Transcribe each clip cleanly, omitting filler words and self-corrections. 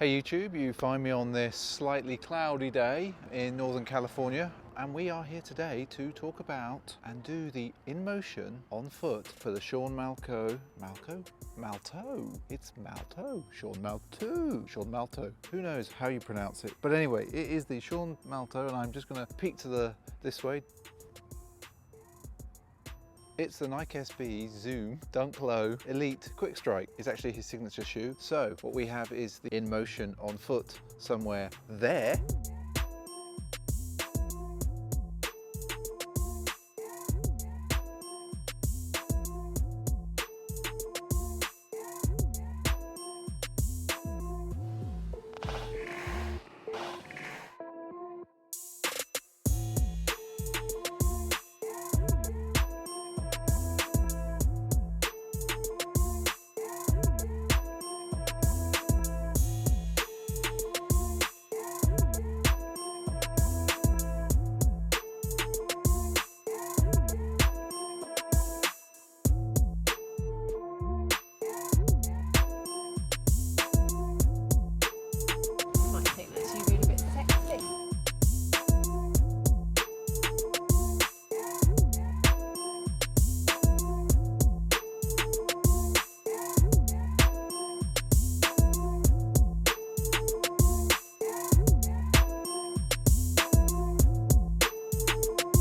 Hey YouTube, you find me on this slightly cloudy day in Northern California, and we are here today to talk about and do the in motion on foot for the Sean Malto. It's Malto. Sean Malto. Who knows how you pronounce it? But anyway, it is the Sean Malto, and I'm just going to peek to this way. It's the Nike SB Zoom Dunk Low Elite Quick Strike. It's actually his signature shoe. So what we have is the in motion on foot somewhere there.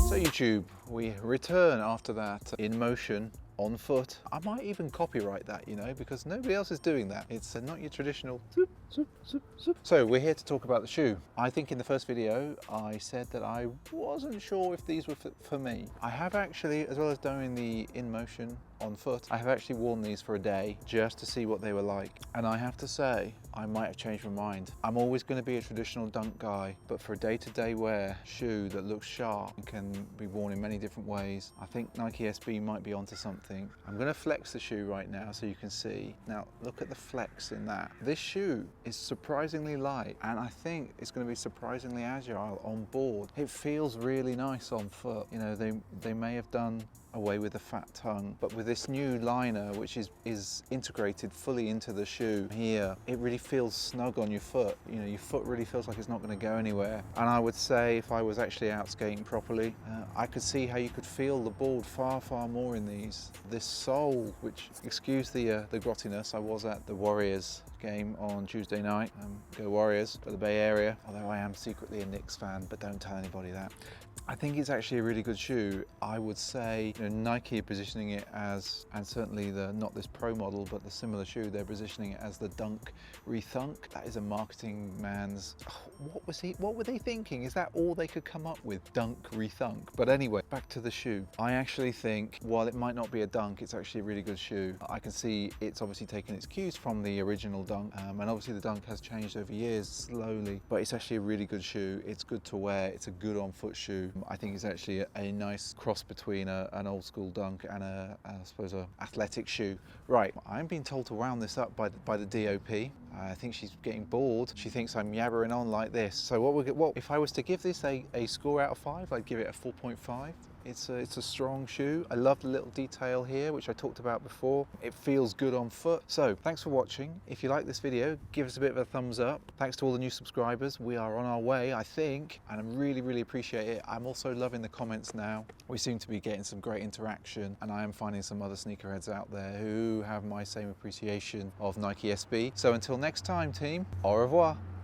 So YouTube, we return after that in motion on foot. I might even copyright that, you know, because nobody else is doing that. It's not your traditional zoop, zoop, zoop, zoop. So we're here to talk about the shoe. I think in the first video I said that I wasn't sure if these were for me. I have actually, as well as doing the in motion on foot, I have actually worn these for a day just to see what they were like, and I have to say I might have changed my mind. I'm always going to be a traditional dunk guy, but for a day-to-day wear shoe that looks sharp and can be worn in many different ways, I think Nike SB might be onto something. I'm going to flex the shoe right now so you can see. Now look at the flex in that. This shoe is surprisingly light, and I think it's going to be surprisingly agile on board. It feels really nice on foot. You know, they may have done away with the fat tongue, but with this new liner, which is integrated fully into the shoe here, it really feels snug on your foot. You know, your foot really feels like it's not going to go anywhere. And I would say if I was actually out skating properly, I could see how you could feel the board far more in these. This sole, which, excuse the grottiness, I was at the Warriors game on Tuesday night. Go Warriors for the Bay Area, although I am secretly a Knicks fan, but don't tell anybody that. I think it's actually a really good shoe. I would say, you know, Nike are positioning it as, and certainly not this pro model, but the similar shoe, they're positioning it as the Dunk Rethunk. That is a marketing man's, what were they thinking? Is that all they could come up with? Dunk Rethunk. But anyway, back to the shoe. I actually think, while it might not be a dunk, it's actually a really good shoe. I can see it's obviously taken its cues from the original dunk, and obviously the dunk has changed over years slowly, but it's actually a really good shoe. It's good to wear. It's a good on-foot shoe. I think it's actually a nice cross between an old school dunk and I suppose a athletic shoe. Right, I'm being told to round this up by the DOP. I think she's getting bored. She thinks I'm yabbering on like this. So if I was to give this a score out of 5, I'd give it a 4.5. It's a strong shoe. I love the little detail here, which I talked about before. It feels good on foot. So thanks for watching. If you like this video, give us a bit of a thumbs up. Thanks to all the new subscribers. We are on our way, I think, and I really appreciate it. I'm also loving the comments now. We seem to be getting some great interaction, and I am finding some other sneakerheads out there who have my same appreciation of Nike SB. So until next time, team, au revoir.